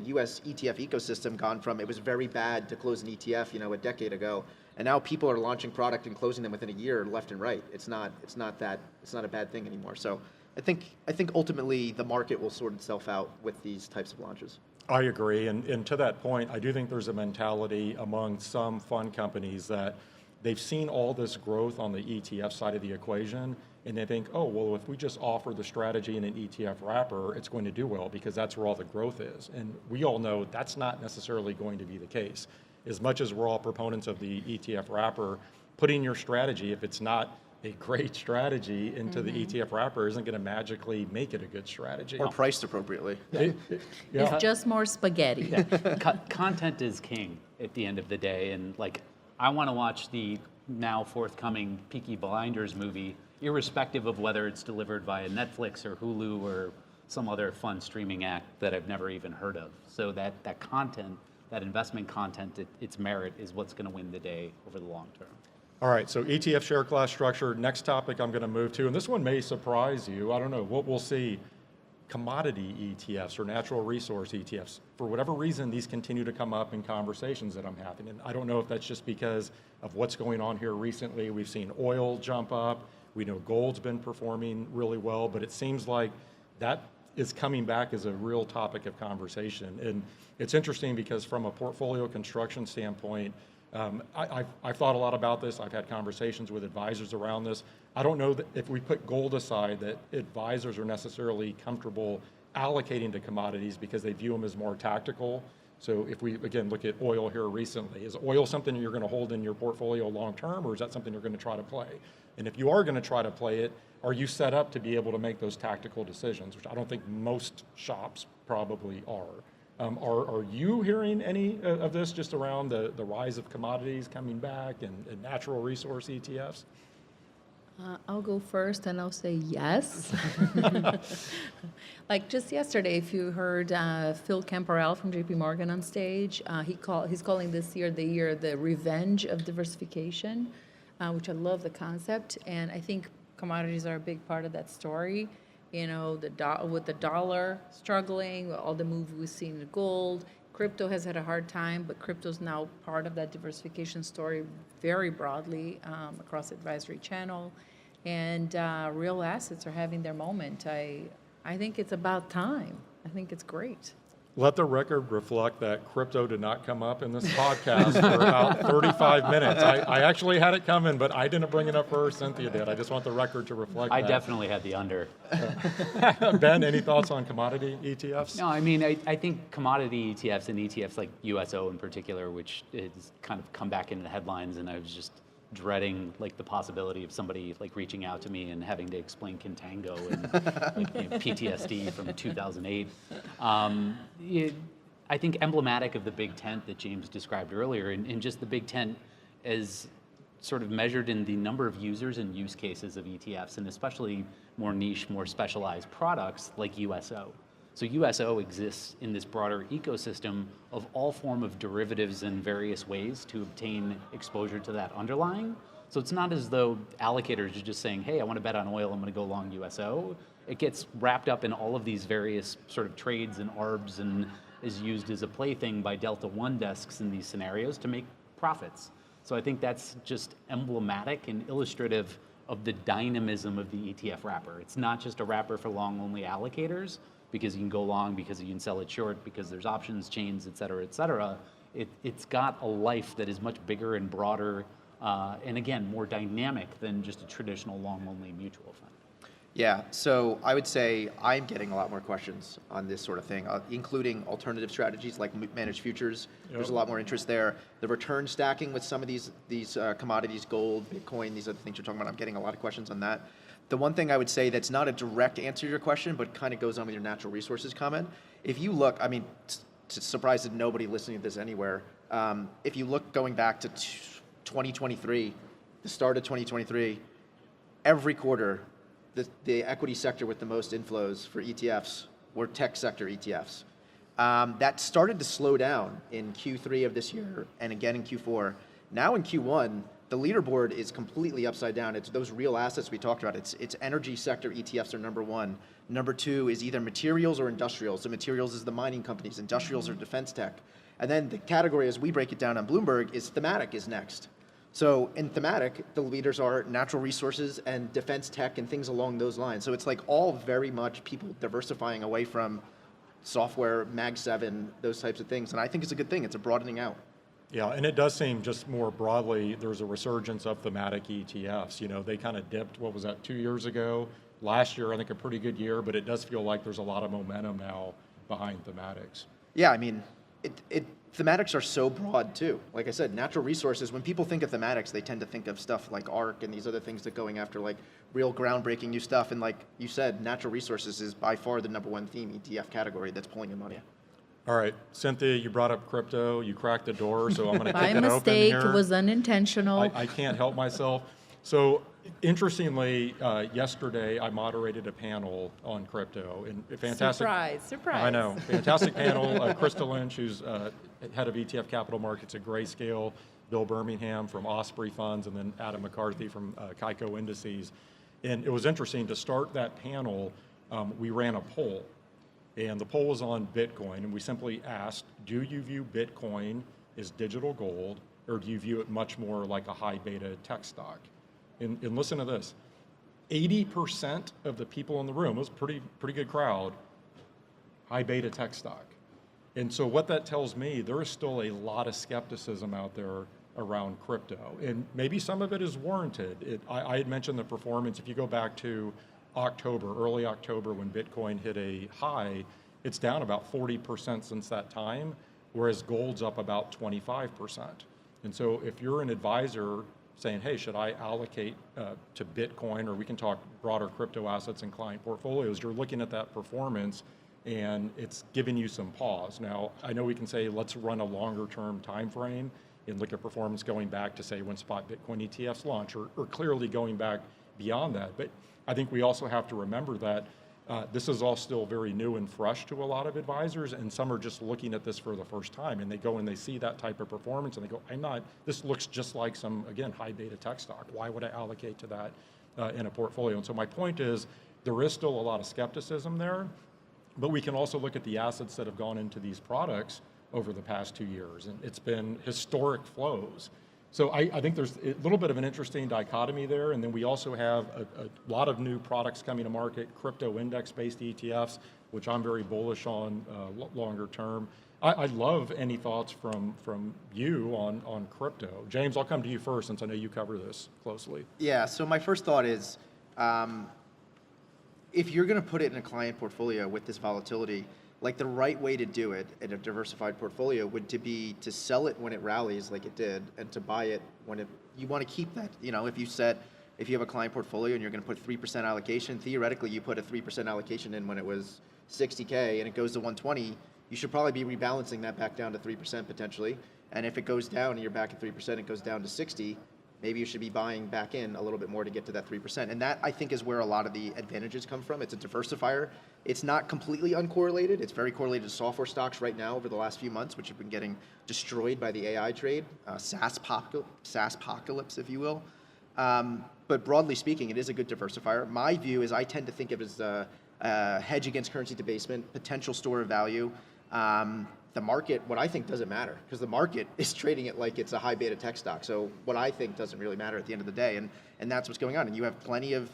US ETF ecosystem gone from it was very bad to close an ETF, a decade ago, and now people are launching product and closing them within a year, left and right. It's not a bad thing anymore. So I think ultimately the market will sort itself out with these types of launches. I agree, and to that point, I do think there's a mentality among some fund companies that they've seen all this growth on the ETF side of the equation, and they think, oh, well, if we just offer the strategy in an ETF wrapper, it's going to do well because that's where all the growth is. And we all know that's not necessarily going to be the case. As much as we're all proponents of the ETF wrapper, putting your strategy, if it's not a great strategy, into the ETF wrapper isn't going to magically make it a good strategy. Or priced appropriately. It's just more spaghetti. Content is king at the end of the day, and I want to watch the now forthcoming Peaky Blinders movie, irrespective of whether it's delivered via Netflix or Hulu or some other fun streaming act that I've never even heard of. So that content, that investment content, its merit is what's going to win the day over the long term. All right, so ETF share class structure. Next topic I'm going to move to, and this one may surprise you. I don't know. We'll see. commodity ETFs or natural resource ETFs. For whatever reason, these continue to come up in conversations that I'm having. And I don't know if that's just because of what's going on here recently. We've seen oil jump up. We know gold's been performing really well, but it seems like that is coming back as a real topic of conversation. And it's interesting because from a portfolio construction standpoint, I've thought a lot about this. I've had conversations with advisors around this. I don't know that if we put gold aside, that advisors are necessarily comfortable allocating to commodities because they view them as more tactical. So if we, again, look at oil here recently, is oil something you're going to hold in your portfolio long term, or is that something you're going to try to play? And if you are going to try to play it, are you set up to be able to make those tactical decisions, which I don't think most shops probably are. Are you hearing any of this just around the rise of commodities coming back and natural resource ETFs? I'll go first and I'll say yes. Like just yesterday, if you heard Phil Camparell from JP Morgan on stage, he's calling this year the revenge of diversification, which I love the concept. And I think commodities are a big part of that story. You know, with the dollar struggling, all the moves we've seen in gold, crypto has had a hard time, but crypto's now part of that diversification story very broadly across the advisory channel. And real assets are having their moment. I think it's about time. I think it's great. Let the record reflect that crypto did not come up in this podcast for about 35 minutes. I actually had it coming, but I didn't bring it up first. Cinthia did. I just want the record to reflect that. I definitely had the under. Ben, any thoughts on commodity ETFs? No, I mean, I think commodity ETFs and ETFs like USO in particular, which has kind of come back into the headlines, and I was just dreading like the possibility of somebody like reaching out to me and having to explain contango and like, PTSD from 2008. I think emblematic of the big tent that James described earlier, and just the big tent as sort of measured in the number of users and use cases of ETFs, and especially more niche, more specialized products like USO. So USO exists in this broader ecosystem of all form of derivatives in various ways to obtain exposure to that underlying. So it's not as though allocators are just saying, hey, I want to bet on oil, I'm going to go long USO. It gets wrapped up in all of these various sort of trades and ARBs and is used as a plaything by Delta One desks in these scenarios to make profits. So I think that's just emblematic and illustrative of the dynamism of the ETF wrapper. It's not just a wrapper for long-only allocators, because you can go long, because you can sell it short, because there's options, chains, et cetera, et cetera. It's got a life that is much bigger and broader, and again, more dynamic than just a traditional long-only mutual fund. Yeah, so I would say I'm getting a lot more questions on this sort of thing, including alternative strategies like managed futures. Yep. There's a lot more interest there. The return stacking with some of these commodities, gold, Bitcoin, these other things you're talking about, I'm getting a lot of questions on that. The one thing I would say that's not a direct answer to your question, but kind of goes on with your natural resources comment, if you look, I mean, surprised that nobody listening to this anywhere, if you look going back to 2023, the start of 2023, every quarter, the equity sector with the most inflows for ETFs were tech sector ETFs. That started to slow down in Q3 of this year and again in Q4. Now in Q1, the leaderboard is completely upside down. It's those real assets we talked about. It's energy sector ETFs are number one. Number two is either materials or industrials. So materials is the mining companies. Industrials are defense tech. And then the category, as we break it down on Bloomberg, is thematic is next. So in thematic, the leaders are natural resources and defense tech and things along those lines. So it's like all very much people diversifying away from software, Mag 7, those types of things. And I think it's a good thing. It's a broadening out. Yeah, and it does seem just more broadly, there's a resurgence of thematic ETFs. You know, they kind of dipped, what was that, 2 years ago? Last year, I think a pretty good year, but it does feel like there's a lot of momentum now behind thematics. Yeah, I mean, thematics are so broad too. Like I said, natural resources, when people think of thematics, they tend to think of stuff like ARK and these other things that going after like real groundbreaking new stuff. And like you said, natural resources is by far the number one theme ETF category that's pulling in money. All right, Cinthia, you brought up crypto. You cracked the door, so I'm going to kick it open here. By mistake, it was unintentional. I can't help myself. So, interestingly, yesterday I moderated a panel on crypto. And fantastic. Surprise. I know. Fantastic panel. Krista Lynch, who's head of ETF Capital Markets at Grayscale, Bill Birmingham from Osprey Funds, and then Adam McCarthy from Kaiko Indices. And it was interesting to start that panel. We ran a poll. And the poll was on Bitcoin, and we simply asked, do you view Bitcoin as digital gold, or do you view it much more like a high beta tech stock? And listen to this, 80% of the people in the room, it was a pretty good crowd, high beta tech stock. And so what that tells me, there is still a lot of skepticism out there around crypto. And maybe some of it is warranted. I had mentioned the performance. If you go back to October, early October, when Bitcoin hit a high, it's down about 40% since that time, whereas gold's up about 25%. And so if you're an advisor saying, hey, should I allocate to Bitcoin, or we can talk broader crypto assets and client portfolios, you're looking at that performance and it's giving you some pause. Now, I know we can say, let's run a longer term time frame and look at performance going back to say when spot Bitcoin ETFs launch, or clearly going back beyond that. But I think we also have to remember that this is all still very new and fresh to a lot of advisors, and some are just looking at this for the first time, and they go and they see that type of performance and they go, this looks just like some, again, high beta tech stock. Why would I allocate to that in a portfolio? And so my point is, there is still a lot of skepticism there, but we can also look at the assets that have gone into these products over the past 2 years, and it's been historic flows. So I think there's a little bit of an interesting dichotomy there, and then we also have a lot of new products coming to market, crypto index-based ETFs, which I'm very bullish on longer term. I'd love any thoughts from you on crypto. James, I'll come to you first, since I know you cover this closely. Yeah, so my first thought is, if you're going to put it in a client portfolio with this volatility, like the right way to do it in a diversified portfolio would to be to sell it when it rallies like it did, and to buy it when you want to keep that. If you have a client portfolio and you're going to put 3% allocation, theoretically you put a 3% allocation in when it was 60K and it goes to 120, you should probably be rebalancing that back down to 3% potentially. And if it goes down and you're back at 3%, it goes down to 60, maybe you should be buying back in a little bit more to get to that 3%. And that, I think, is where a lot of the advantages come from. It's a diversifier. It's not completely uncorrelated. It's very correlated to software stocks right now over the last few months, which have been getting destroyed by the AI trade, SaaS-pocalypse, if you will. But broadly speaking, it is a good diversifier. My view is I tend to think of it as a hedge against currency debasement, potential store of value. The market, what I think doesn't matter, because the market is trading it like it's a high beta tech stock. So what I think doesn't really matter at the end of the day, and that's what's going on. And you have plenty of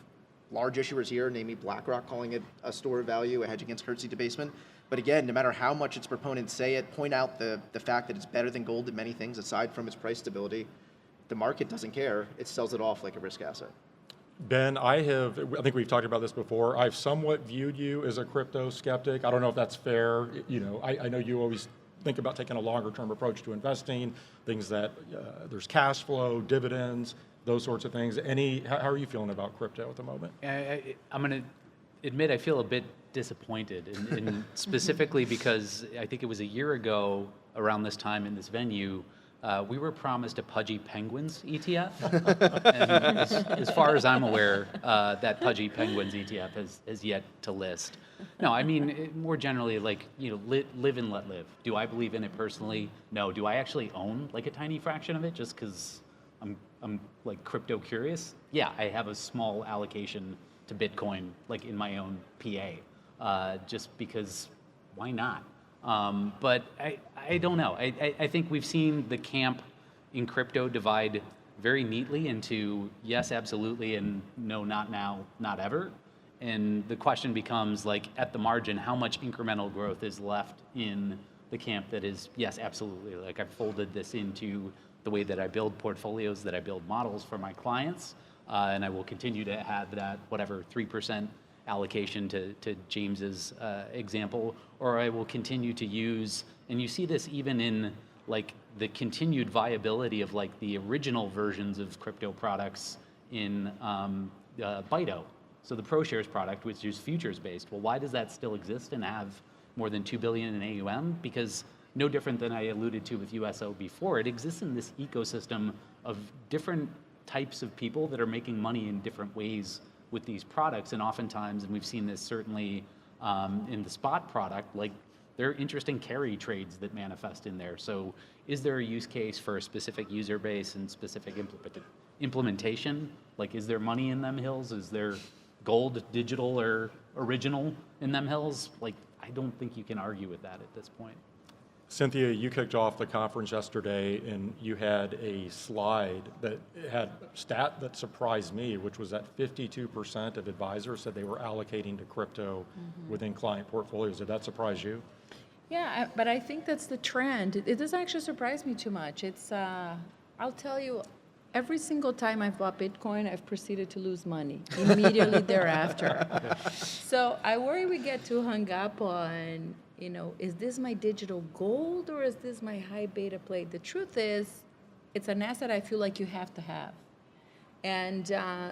large issuers here, namely BlackRock, calling it a store of value, a hedge against currency debasement. But again, no matter how much its proponents say it, point out the fact that it's better than gold at many things, aside from its price stability, the market doesn't care. It sells it off like a risk asset. Ben, I think we've talked about this before. I've somewhat viewed you as a crypto skeptic. I don't know if that's fair. I know you always think about taking a longer term approach to investing, things that there's cash flow, dividends, those sorts of things. How are you feeling about crypto at the moment? I'm going to admit I feel a bit disappointed, and specifically because I think it was a year ago around this time in this venue, we were promised a Pudgy Penguins ETF. And as far as I'm aware, that Pudgy Penguins ETF has yet to list. No, I mean, more generally, like, live and let live. Do I believe in it personally? No. Do I actually own like a tiny fraction of it just because I'm like crypto curious? Yeah, I have a small allocation to Bitcoin, like in my own PA, just because why not? But I don't know. I think we've seen the camp in crypto divide very neatly into yes, absolutely, and no, not now, not ever. And the question becomes, like, at the margin, how much incremental growth is left in the camp that is yes, absolutely. Like, I've folded this into the way that I build portfolios, that I build models for my clients, and I will continue to have that, whatever, 3% allocation to James's example, or I will continue to use, and you see this even in like the continued viability of like the original versions of crypto products in Bito. So the ProShares product, which is futures based. Well, why does that still exist and have more than 2 billion in AUM? Because no different than I alluded to with USO before, it exists in this ecosystem of different types of people that are making money in different ways with these products, and oftentimes, and we've seen this certainly in the spot product, like there are interesting carry trades that manifest in there. So is there a use case for a specific user base and specific implementation? Like, is there money in them hills? Is there gold, digital, or original in them hills? Like, I don't think you can argue with that at this point. Cinthia, you kicked off the conference yesterday and you had a slide that had a stat that surprised me, which was that 52% of advisors said they were allocating to crypto within client portfolios. Did that surprise you? Yeah, but I think that's the trend. It doesn't actually surprise me too much. It's, I'll tell you, every single time I've bought Bitcoin, I've proceeded to lose money immediately thereafter. So I worry we get too hung up on, is this my digital gold or is this my high beta play? The truth is, it's an asset I feel like you have to have. And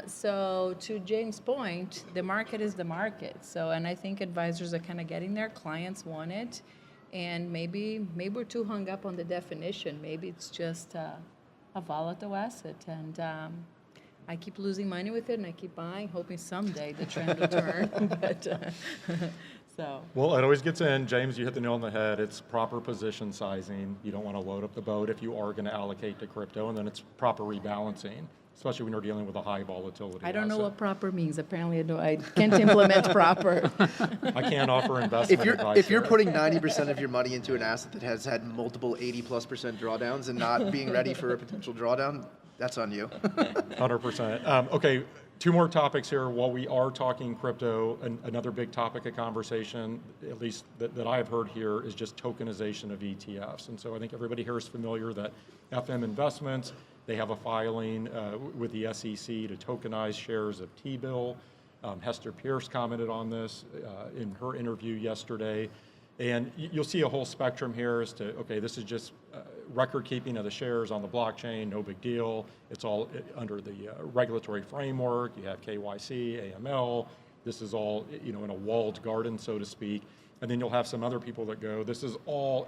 so to James' point, the market is the market. So, and I think advisors are kind of getting there, clients want it, and maybe we're too hung up on the definition. Maybe it's just a volatile asset, and I keep losing money with it, and I keep buying, hoping someday the trend will turn. But so. Well, it always gets in. James, you hit the nail on the head. It's proper position sizing. You don't want to load up the boat if you are going to allocate to crypto, and then it's proper rebalancing, especially when you're dealing with a high volatility I don't know asset. what proper means. Apparently, I can't implement proper. I can't offer investment advice. If you're here. putting 90% of your money into an asset that has had multiple 80+% drawdowns and not being ready for a potential drawdown, that's on you. 100%. Okay, two more topics here. While we are talking crypto, another big topic of conversation, at least that I have heard here, is just tokenization of ETFs. And so I think everybody here is familiar that FM Investments, they have a filing with the SEC to tokenize shares of T-bill. Hester Pierce commented on this in her interview yesterday. And you'll see a whole spectrum here as to, okay, this is just record keeping of the shares on the blockchain, no big deal. It's all under the regulatory framework. You have KYC, AML. This is all, in a walled garden, so to speak. And then you'll have some other people that go, this is all,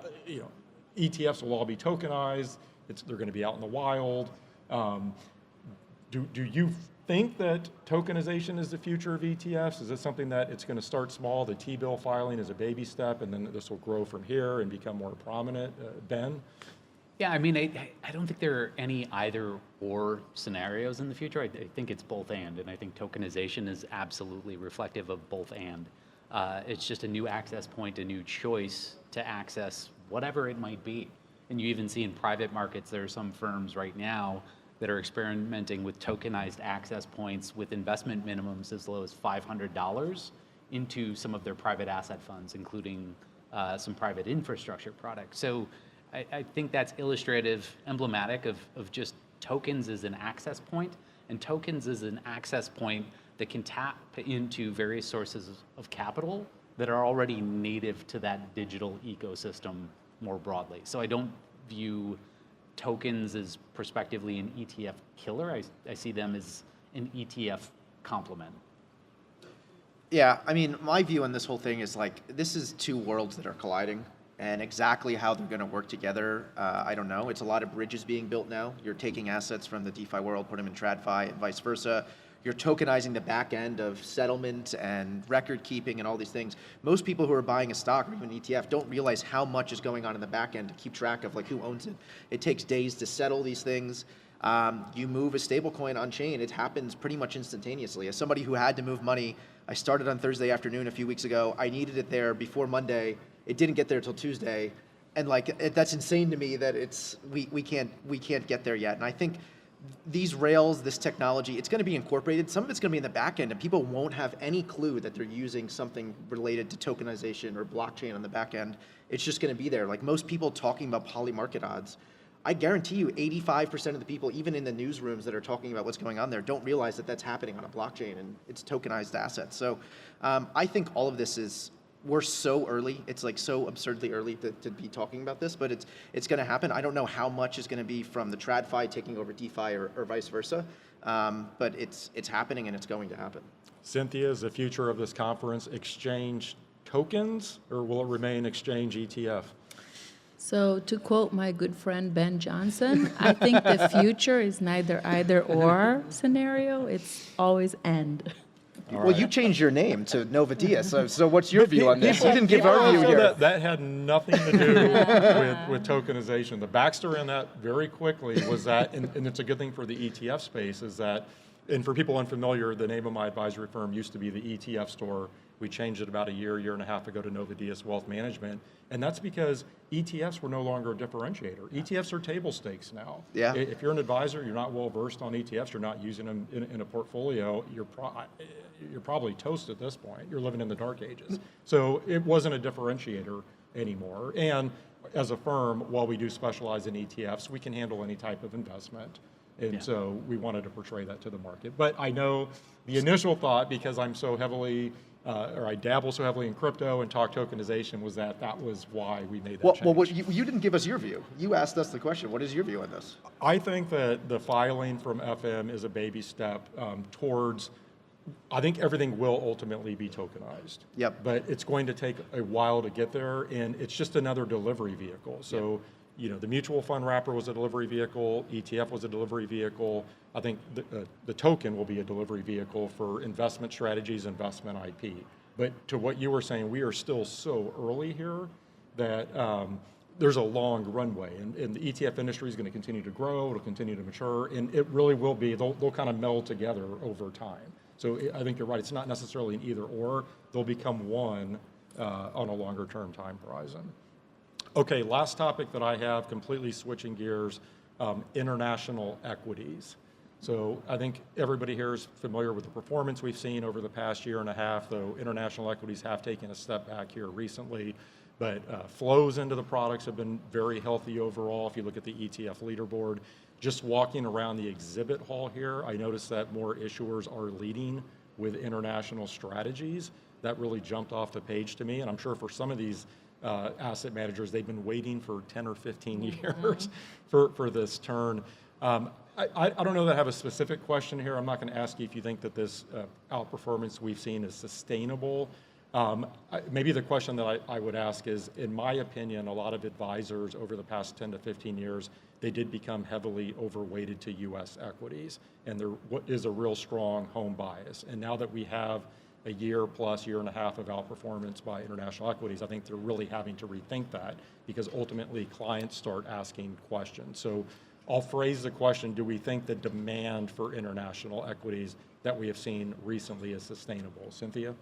ETFs will all be tokenized. They're going to be out in the wild. Do you think that tokenization is the future of ETFs? Is it something that it's going to start small? The T-bill filing is a baby step, and then this will grow from here and become more prominent? Ben? Yeah, I mean, I don't think there are any either or scenarios in the future. I think it's both and I think tokenization is absolutely reflective of both and. It's just a new access point, a new choice to access whatever it might be. And you even see in private markets, there are some firms right now that are experimenting with tokenized access points with investment minimums as low as $500 into some of their private asset funds, including some private infrastructure products. So I think that's illustrative, emblematic of just tokens as an access point, and tokens as an access point that can tap into various sources of capital that are already native to that digital ecosystem more broadly. So I don't view tokens as prospectively an ETF killer. I see them as an ETF complement. Yeah, I mean, my view on this whole thing is this is two worlds that are colliding, and exactly how they're going to work together, I don't know. It's a lot of bridges being built now. You're taking assets from the DeFi world, put them in TradFi, and vice versa. You're tokenizing the back end of settlement and record keeping and all these things. Most people who are buying a stock or even an ETF don't realize how much is going on in the back end to keep track of who owns it. It takes days to settle these things. You move a stablecoin on chain, it happens pretty much instantaneously. As somebody who had to move money, I started on Thursday afternoon a few weeks ago. I needed it there before Monday. It didn't get there till Tuesday. And that's insane to me that we can't get there yet. And I think these rails, this technology, it's going to be incorporated. Some of it's going to be in the back end, and people won't have any clue that they're using something related to tokenization or blockchain on the back end. It's just going to be there. Most people talking about poly market odds, I guarantee you 85% of the people, even in the newsrooms that are talking about what's going on there, don't realize that that's happening on a blockchain and it's tokenized assets. So I think all of this we're so early. It's so absurdly early to be talking about this, but it's going to happen. I don't know how much is going to be from the TradFi taking over DeFi or vice versa, but it's happening and it's going to happen. Cinthia, is the future of this conference exchange tokens, or will it remain exchange ETF? So to quote my good friend Ben Johnson, I think the future is neither either or scenario. It's always and. Well, you changed your name to Nova Dia, so what's your view on this? You didn't give our view here. That had nothing to do with tokenization. The backstory on that very quickly was that, and it's a good thing for the ETF space, is that And for people unfamiliar, the name of my advisory firm used to be the ETF Store. We changed it about a year and a half ago to Nova Diaz Wealth Management. And that's because ETFs were no longer a differentiator. ETFs are table stakes now. Yeah. If you're an advisor, you're not well versed on ETFs, you're not using them in a portfolio, you're probably toast at this point. You're living in the dark ages. So it wasn't a differentiator anymore. And as a firm, while we do specialize in ETFs, we can handle any type of investment. And so we wanted to portray that to the market. But I know the initial thought, because I'm so heavily, or I dabble so heavily in crypto and talk tokenization, was that was why we made that change. Well, you didn't give us your view. You asked us the question. What is your view on this? I think that the filing from FM is a baby step towards, I think everything will ultimately be tokenized. Yep. But it's going to take a while to get there, and it's just another delivery vehicle. So, the mutual fund wrapper was a delivery vehicle, ETF was a delivery vehicle. I think the token will be a delivery vehicle for investment strategies, investment IP. But to what you were saying, we are still so early here that there's a long runway, and the ETF industry is going to continue to grow, it'll continue to mature, and it really will be, they'll kind of meld together over time. So I think you're right, it's not necessarily an either or, they'll become one on a longer term time horizon. Okay, last topic that I have, completely switching gears, international equities. So I think everybody here is familiar with the performance we've seen over the past year and a half, though international equities have taken a step back here recently. But flows into the products have been very healthy overall. If you look at the ETF leaderboard, just walking around the exhibit hall here, I noticed that more issuers are leading with international strategies. That really jumped off the page to me, and I'm sure for some of these asset managers, they've been waiting for 10 or 15 years for this turn. I don't know that I have a specific question here. I'm not going to ask you if you think that this outperformance we've seen is sustainable. Maybe the question that I would ask is, in my opinion, a lot of advisors over the past 10 to 15 years, they did become heavily overweighted to U.S. equities, and there is a real strong home bias. And now that we have a year and a half of outperformance by international equities, I think they're really having to rethink that, because ultimately clients start asking questions. So I'll phrase the question, do we think the demand for international equities that we have seen recently is sustainable? Cinthia?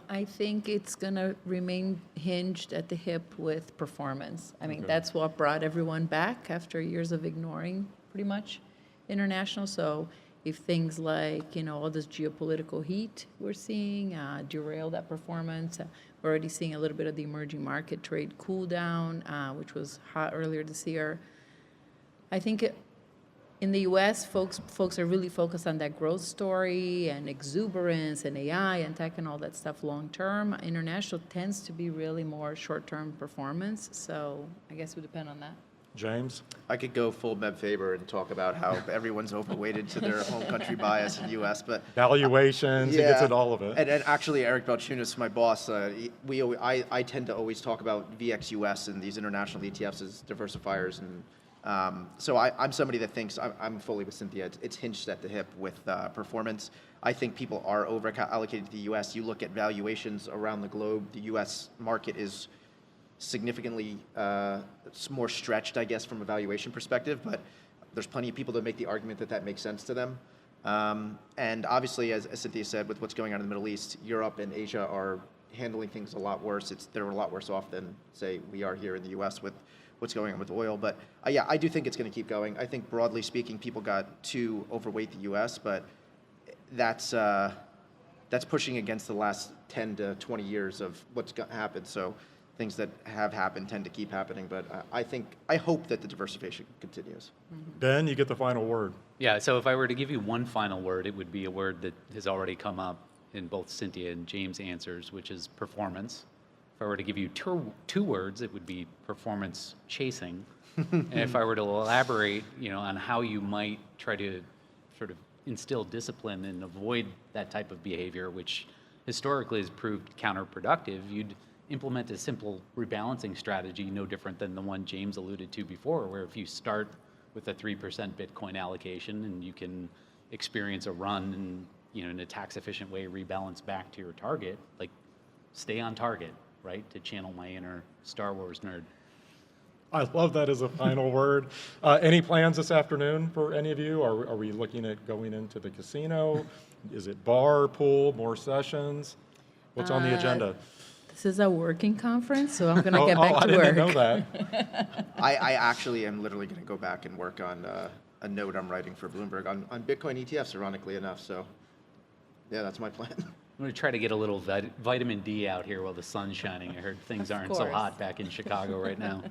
I think it's going to remain hinged at the hip with performance. I mean, that's what brought everyone back after years of ignoring pretty much international. So if things like, all this geopolitical heat we're seeing derail that performance, we're already seeing a little bit of the emerging market trade cool down, which was hot earlier this year. I think in the U.S., folks are really focused on that growth story and exuberance and AI and tech and all that stuff long term. International tends to be really more short-term performance, so I guess it would depend on that. James? I could go full Meb Faber and talk about how everyone's overweighted to their home country bias in the U.S., but Valuations, he gets at all of it. And actually, Eric Balchunas, my boss, I tend to always talk about VXUS and these international ETFs as diversifiers, and so I'm somebody that thinks, I'm fully with Cinthia, it's hinged at the hip with performance. I think people are over-allocated to the U.S. You look at valuations around the globe, the U.S. market is significantly more stretched, I guess, from a valuation perspective, but there's plenty of people that make the argument that that makes sense to them. And obviously, as Cinthia said, with what's going on in the Middle East, Europe and Asia are handling things a lot worse. They're a lot worse off than, say, we are here in the U.S. with what's going on with oil. But yeah, I do think it's going to keep going. I think broadly speaking, people got too overweight the U.S., but that's pushing against the last 10 to 20 years of what's happened. So things that have happened tend to keep happening, but I hope that the diversification continues. Ben, you get the final word. Yeah, so if I were to give you one final word, it would be a word that has already come up in both Cinthia and James' answers, which is performance. If I were to give you two words, it would be performance chasing. And if I were to elaborate, on how you might try to sort of instill discipline and avoid that type of behavior, which historically has proved counterproductive, you'd implement a simple rebalancing strategy, no different than the one James alluded to before, where if you start with a 3% Bitcoin allocation and you can experience a run and, in a tax efficient way, rebalance back to your target, like stay on target, right? To channel my inner Star Wars nerd. I love that as a final word. Any plans this afternoon for any of you? Are we looking at going into the casino? Is it bar, pool, more sessions? What's on the agenda? This is a working conference, so I'm going to get back I to work. didn't know that. I actually am literally going to go back and work on a note I'm writing for Bloomberg on Bitcoin ETFs, ironically enough. So, yeah, that's my plan. I'm going to try to get a little vitamin D out here while the sun's shining. I heard things aren't so course. hot back in Chicago right now.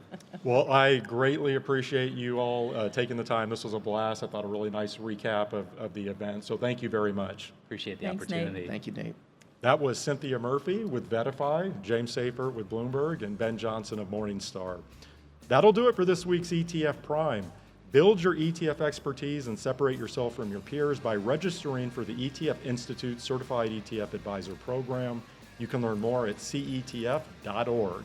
Well, I greatly appreciate you all taking the time. This was a blast. I thought a really nice recap of the event. So thank you very much. Appreciate the Thanks, Nate. opportunity. Thank you, Nate. That was Cinthia Murphy with VettaFi, James Seyffart with Bloomberg, and Ben Johnson of Morningstar. That'll do it for this week's ETF Prime. Build your ETF expertise and separate yourself from your peers by registering for the ETF Institute Certified ETF Advisor Program. You can learn more at cetf.org.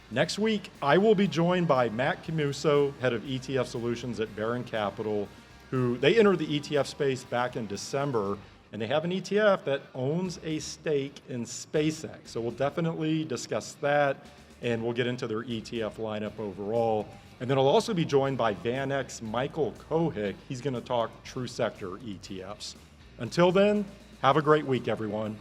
Next week, I will be joined by Matt Camuso, head of ETF Solutions at Barron Capital, who they entered the ETF space back in December, and they have an ETF that owns a stake in SpaceX. So we'll definitely discuss that, and we'll get into their ETF lineup overall. And then I'll also be joined by VanEck's Michael Kohick. He's going to talk true sector ETFs. Until then, have a great week, everyone.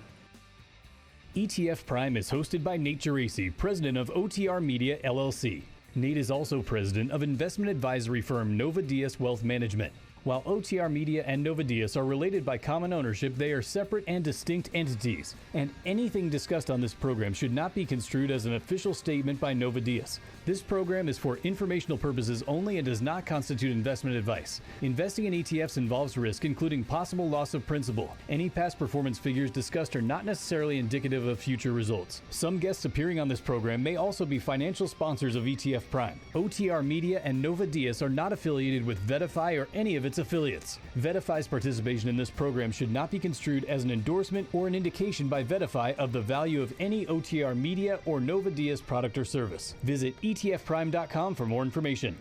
ETF Prime is hosted by Nate Geraci, president of OTR Media, LLC. Nate is also president of investment advisory firm Nova Diaz Wealth Management. While OTR Media and Nova Diaz are related by common ownership, they are separate and distinct entities, and anything discussed on this program should not be construed as an official statement by Nova Diaz. This program is for informational purposes only and does not constitute investment advice. Investing in ETFs involves risk, including possible loss of principal. Any past performance figures discussed are not necessarily indicative of future results. Some guests appearing on this program may also be financial sponsors of ETF Prime. OTR Media and Nova Diaz are not affiliated with VettaFi or any of its affiliates. VettaFi's participation in this program should not be construed as an endorsement or an indication by VettaFi of the value of any OTR Media or Nova Diaz product or service. Visit etfprime.com for more information.